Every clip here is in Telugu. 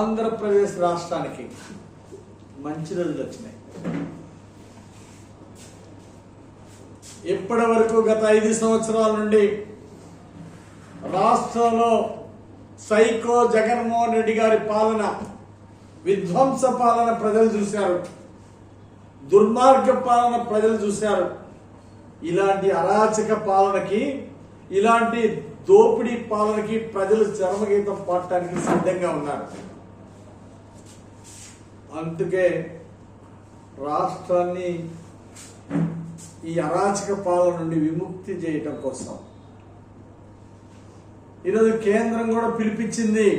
ఆంధ్రప్రదేశ్ రాష్ట్రానికి మంచి రోజులు వచ్చినాయి. ఇప్పటి వరకు గత 5 సంవత్సరాల నుండి రాష్ట్రంలో సైకో జగన్మోహన్ రెడ్డి గారి పాలన, విధ్వంస పాలన ప్రజలు చూశారు, దుర్మార్గ పాలన ప్రజలు చూశారు. ఇలాంటి అరాచక పాలనకి, ఇలాంటి దోపిడీ పాలనకి ప్రజలు చరమగీతం పాడటానికి సిద్ధంగా ఉన్నారు. అందుకే రాష్ట్రాన్ని ఈ అరాచక పాలన నుండి విముక్తి చేయటం కోసం ఈరోజు కేంద్రం కూడా పిలిపించింది.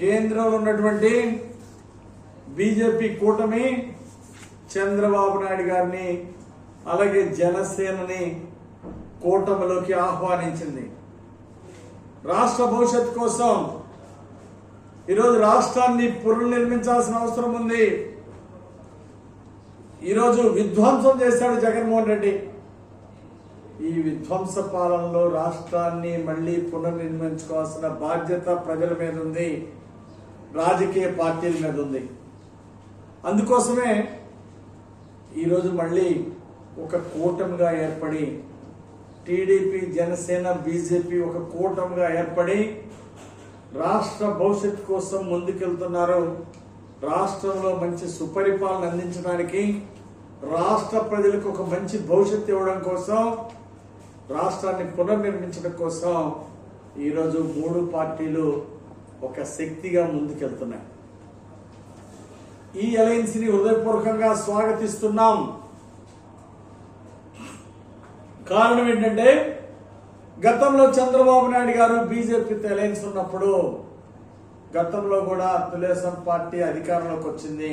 కేంద్రంలో ఉన్నటువంటి బీజేపీ కూటమి చంద్రబాబు నాయుడు గారిని, అలాగే జనసేనని కూటమిలోకి ఆహ్వానించింది. రాష్ట్ర భవిష్యత్తు కోసం ఈరోజు రాష్ట్రాన్ని పునర్నిర్మించాల్సిన అవసరం ఉంది. ఈరోజు విధ్వంసం చేశాడు జగన్మోహన్ రెడ్డి. ఈ విధ్వంస పాలనలో రాష్ట్రాన్ని మళ్లీ పునర్నిర్మించుకోవాల్సిన బాధ్యత ప్రజల మీద ఉంది, రాజకీయ పార్టీల మీద ఉంది. అందుకోసమే ఈరోజు మళ్ళీ ఒక కూటమిగా ఏర్పడి, టీడీపీ, జనసేన, బీజేపీ ఒక కూటమిగా ఏర్పడి రాష్ట్ర భవిష్యత్తు కోసం ముందుకెళ్తున్నారు. రాష్ట్రంలో మంచి సుపరిపాలన అందించడానికి, రాష్ట్ర ప్రజలకు ఒక మంచి భవిష్యత్తు ఇవ్వడం కోసం, రాష్ట్రాన్ని పునర్నిర్మించడం కోసం ఈరోజు 3 పార్టీలు ఒక శక్తిగా ముందుకెళ్తున్నాయి. ఈ అలయన్స్ ని హృదయపూర్వకంగా స్వాగతిస్తున్నాం. కారణం ఏంటంటే, గతంలో చంద్రబాబు నాయుడు గారు బీజేపీతో అలయన్స్ ఉన్నప్పుడు, గతంలో కూడా తెలుగుదేశం పార్టీ అధికారంలోకి వచ్చింది.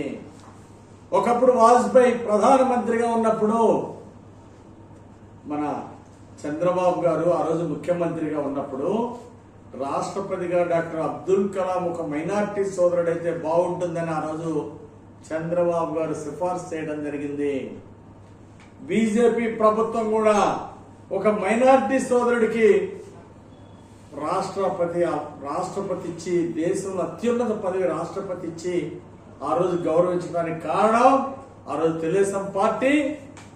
ఒకప్పుడు వాజ్పేయి ప్రధానమంత్రిగా ఉన్నప్పుడు మన చంద్రబాబు గారు ఆ రోజు ముఖ్యమంత్రిగా ఉన్నప్పుడు రాష్ట్రపతిగా డాక్టర్ అబ్దుల్ కలాం ఒక మైనార్టీ సోదరుడైతే బాగుంటుందని ఆ రోజు చంద్రబాబు గారు సిఫార్సు చేయడం జరిగింది. బీజేపీ ప్రభుత్వం కూడా ఒక మైనార్టీ సోదరుడికి రాష్ట్రపతి ఇచ్చి, దేశంలో అత్యున్నత పదవి రాష్ట్రపతి ఇచ్చి ఆ రోజు గౌరవించడానికి కారణం ఆ రోజు తెలుగుదేశం పార్టీ,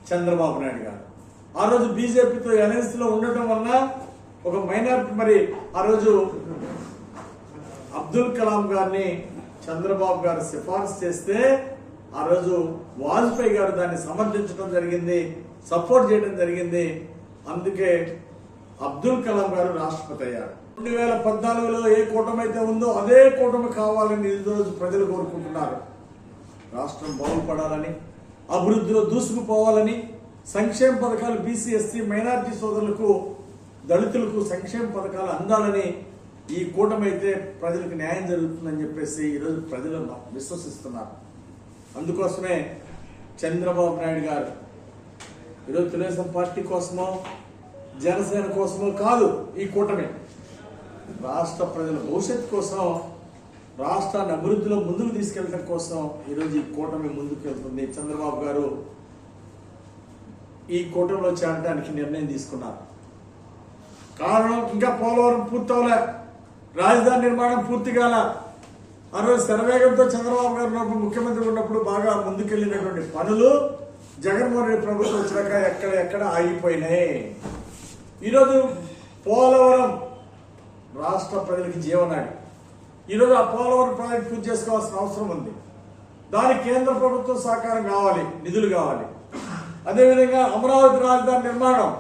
చంద్రబాబు నాయుడు గారు. ఆ రోజు బీజేపీతో అలయన్స్ లో ఉండటం వలన ఒక మైనార్టీ, మరి ఆ రోజు అబ్దుల్ కలాం గారిని చంద్రబాబు గారు సిఫార్సు చేస్తే ఆ రోజు వాజ్పేయి గారు దాన్ని సమర్థించడం జరిగింది, సపోర్ట్ చేయడం జరిగింది. అందుకే అబ్దుల్ కలాం గారు రాష్ట్రపతి అయ్యారు. 2014లో ఏ కూటమి అయితే ఉందో అదే కూటమి కావాలని ఈరోజు ప్రజలు కోరుకుంటున్నారు. రాష్ట్రం బాగుపడాలని, అభివృద్ధిలో దూసుకుపోవాలని, సంక్షేమ పథకాలు బీసీ, ఎస్సీ, మైనార్టీ సోదరులకు, దళితులకు సంక్షేమ పథకాలు అందాలని ఈ కూటమి అయితే ప్రజలకు న్యాయం జరుగుతుందని చెప్పేసి ఈరోజు ప్రజలు విశ్వసిస్తున్నారు. అందుకోసమే చంద్రబాబు నాయుడు గారు ఈరోజు తెలుగుదేశం పార్టీ కోసమో, జనసేన కోసమో కాదు, ఈ కూటమి రాష్ట్ర ప్రజల భవిష్యత్తు కోసం, రాష్ట్రాన్ని అభివృద్ధిలో ముందుకు తీసుకెళ్లడం కోసం ఈరోజు ఈ కూటమి ముందుకు వెళ్తుంది. చంద్రబాబు గారు ఈ కూటమిలో చేరడానికి నిర్ణయం తీసుకున్నారు. కారణం, ఇంకా పోలవరం పూర్తవలే, రాజధాని నిర్మాణం పూర్తి కాల. ఆ రోజు శరవేగంతో చంద్రబాబు గారు ముఖ్యమంత్రి ఉన్నప్పుడు బాగా ముందుకెళ్లినటువంటి పనులు జగన్మోహన్ రెడ్డి ప్రభుత్వం వచ్చాక ఎక్కడ ఆగిపోయినాయి. ఈరోజు పోలవరం రాష్ట్ర ప్రజలకి జీవనాడి. ఈరోజు ఆ పోలవరం ప్రాజెక్ట్ పూర్తి చేసుకోవాల్సిన అవసరం ఉంది. దానికి కేంద్ర ప్రభుత్వం సహకారం కావాలి, నిధులు కావాలి. అదేవిధంగా అమరావతి రాజధాని నిర్మాణం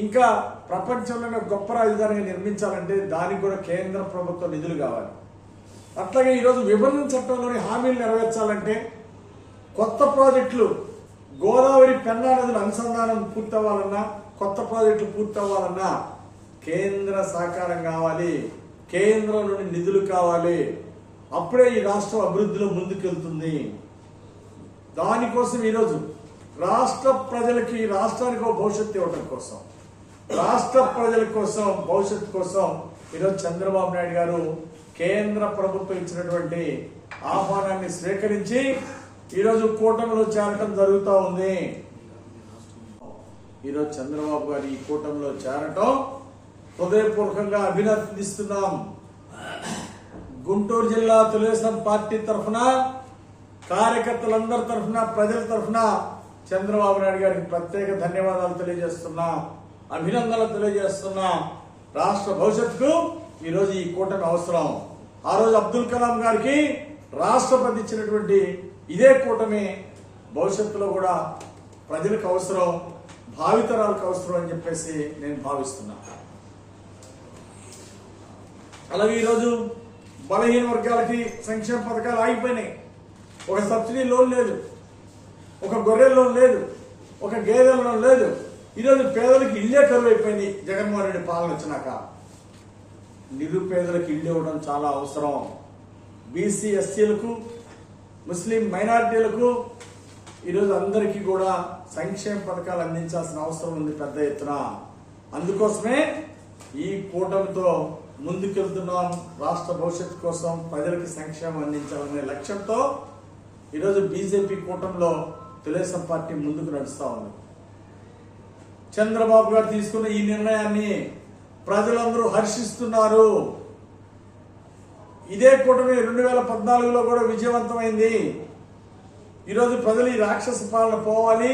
ఇంకా ప్రపంచంలోనే గొప్ప రాజధానిగా నిర్మించాలంటే దానికి కూడా కేంద్ర ప్రభుత్వ నిధులు కావాలి. అట్లాగే ఈరోజు విభజన చట్టంలోని హామీలు నెరవేర్చాలంటే కొత్త ప్రాజెక్టులు, గోదావరి, పెన్నా నదుల అనుసంధానం పూర్తవ్వాలన్నా, కొత్త ప్రాజెక్టులు పూర్తవ్వాలన్నా కేంద్ర సహకారం కావాలి, కేంద్రం నుండి నిధులు కావాలి. అప్పుడే ఈ రాష్ట్రం అభివృద్ధిలో ముందుకెళ్తుంది. దానికోసం ఈరోజు రాష్ట్ర ప్రజలకి, రాష్ట్రానికి ఒక భవిష్యత్తు ఇవ్వడం కోసం, రాష్ట్ర ప్రజల కోసం, భవిష్యత్తు కోసం ఈరోజు చంద్రబాబు నాయుడు గారు కేంద్ర ప్రభుత్వం ఇచ్చినటువంటి ఆహ్వానాన్ని స్వీకరించి ఈరోజు కూటమిలో చేరటం జరుగుతూ ఉంది. ఈరోజు చంద్రబాబు గారు ఈ కూటమిలో చేరటం హృదయపూర్వకంగా అభినందిస్తున్నాం. గుంటూరు జిల్లా తెలుగుదేశం పార్టీ తరఫున, కార్యకర్తలందరి తరఫున, ప్రజల తరఫున చంద్రబాబు నాయుడు గారికి ప్రత్యేక ధన్యవాదాలు తెలియజేస్తున్నా, అభినందనలు తెలియజేస్తున్నా. రాష్ట్ర భవిష్యత్తుకు ఈరోజు ఈ కూటమి అవసరం. ఆ రోజు అబ్దుల్ కలాం గారికి రాష్ట్రపతి ఇచ్చినటువంటి ఇదే కూటమి భవిష్యత్తులో కూడా ప్రజలకు అవసరం, భావితరాలకు అవసరం అని చెప్పేసి నేను భావిస్తున్నా. అలాగే ఈరోజు బలహీన వర్గాలకి సంక్షేమ పథకాలు ఆగిపోయినాయి. ఒక సబ్సిడీ లోన్ లేదు, ఒక గొర్రెల లోన్ లేదు, ఒక గేదెల లోన్ లేదు. ఈరోజు పేదలకు ఇళ్లే కరువు అయిపోయింది. జగన్మోహన్ రెడ్డి పాలన వచ్చినాక నిరుపేదలకు ఇల్లు ఇవ్వడం చాలా అవసరం. బీసీ ఎస్సీలకు, ముస్లిం మైనారిటీలకు ఈరోజు అందరికీ కూడా సంక్షేమ పథకాలు అందించాల్సిన అవసరం ఉంది పెద్ద ఎత్తున. అందుకోసమే ఈ కూటమితో ముందుకెళ్తున్నాం. రాష్ట్ర భవిష్యత్తు కోసం ప్రజలకి సంక్షేమం అందించాలనే లక్ష్యంతో ఈరోజు బీజేపీ కూటమిలో తెలుగుదేశం పార్టీ ముందుకు నడుస్తా ఉంది. చంద్రబాబు గారు తీసుకున్న ఈ నిర్ణయాన్ని ప్రజలందరూ హర్షిస్తున్నారు. ఇదే కూటమి 2014లో కూడా విజయవంతమైంది. ఈరోజు ప్రజలు ఈ రాక్షస పాలన పోవాలి,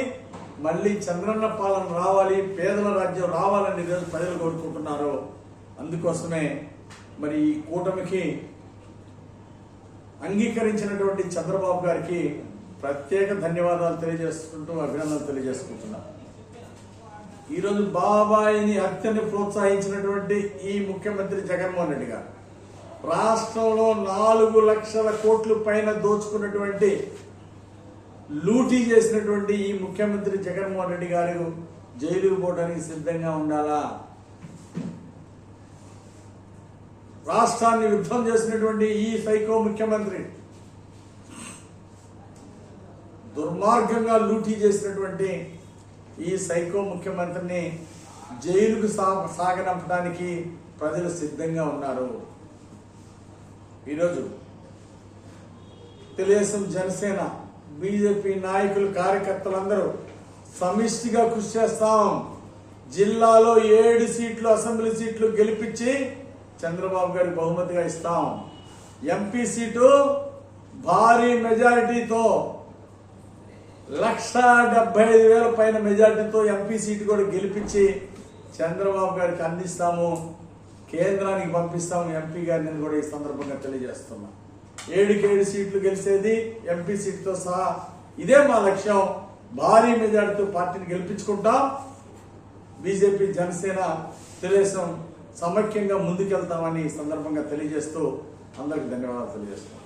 మళ్ళీ చంద్రన్న పాలన రావాలి, పేదల రాజ్యం రావాలని ఈరోజు ప్రజలు కోరుకుంటున్నారు. అందుకోసమే మరి ఈ కూటమికి అంగీకరించినటువంటి చంద్రబాబు గారికి ప్రత్యేక ధన్యవాదాలు తెలియజేసుకుంటూ అభినందనలు తెలియజేసుకుంటున్నా. ఈరోజు బాబాయిని హత్యని ప్రోత్సహించినటువంటి ఈ ముఖ్యమంత్రి జగన్మోహన్ రెడ్డి గారు రాష్ట్రంలో 4 లక్షల కోట్ల పైన దోచుకున్నటువంటి, లూటీ చేసినటువంటి ఈ ముఖ్యమంత్రి జగన్మోహన్ రెడ్డి గారు జైలుకు పోవడానికి సిద్ధంగా ఉండాలా? రాష్ట్రాన్ని యుద్ధం చేసినటువంటి ఈ సైకో ముఖ్యమంత్రి, దుర్మార్గంగా లూటీ చేసినటువంటి ఈ సైకో ముఖ్యమంత్రిని జైలుకు సాగనంపడానికి ప్రజలు సిద్ధంగా ఉన్నారు. ఈరోజు తెలుగుదేశం, జనసేన, బీజేపీ నాయకులు, కార్యకర్తలందరూ సమిష్టిగా కృషి చేస్తాం. జిల్లాలో 7 సీట్లు, అసెంబ్లీ సీట్లు గెలిపించి చంద్రబాబు గారికి బహుమతిగా ఇస్తాం. ఎంపీ సీటు భారీ మెజారిటీతో 1,75,000 పైన మెజారిటీతో ఎంపీ సీటు కూడా గెలిపించి చంద్రబాబు గారికి అందిస్తాము, కేంద్రానికి పంపిస్తాము. ఎంపీ గారిని కూడా ఈ సందర్భంగా తెలియజేస్తున్నా. 7 సీట్లు గెలిచేది ఎంపీ సీటుతో సహా. ఇదే మా లక్ష్యం. భారీ మెజారిటీతో పార్టీని గెలిపించుకుంటాం. బీజేపీ, జనసేన, తెలుగుదేశం సమైక్యంగా ముందుకెళ్తామని ఈ సందర్భంగా తెలియజేస్తూ అందరికి ధన్యవాదాలు తెలియజేస్తున్నాం.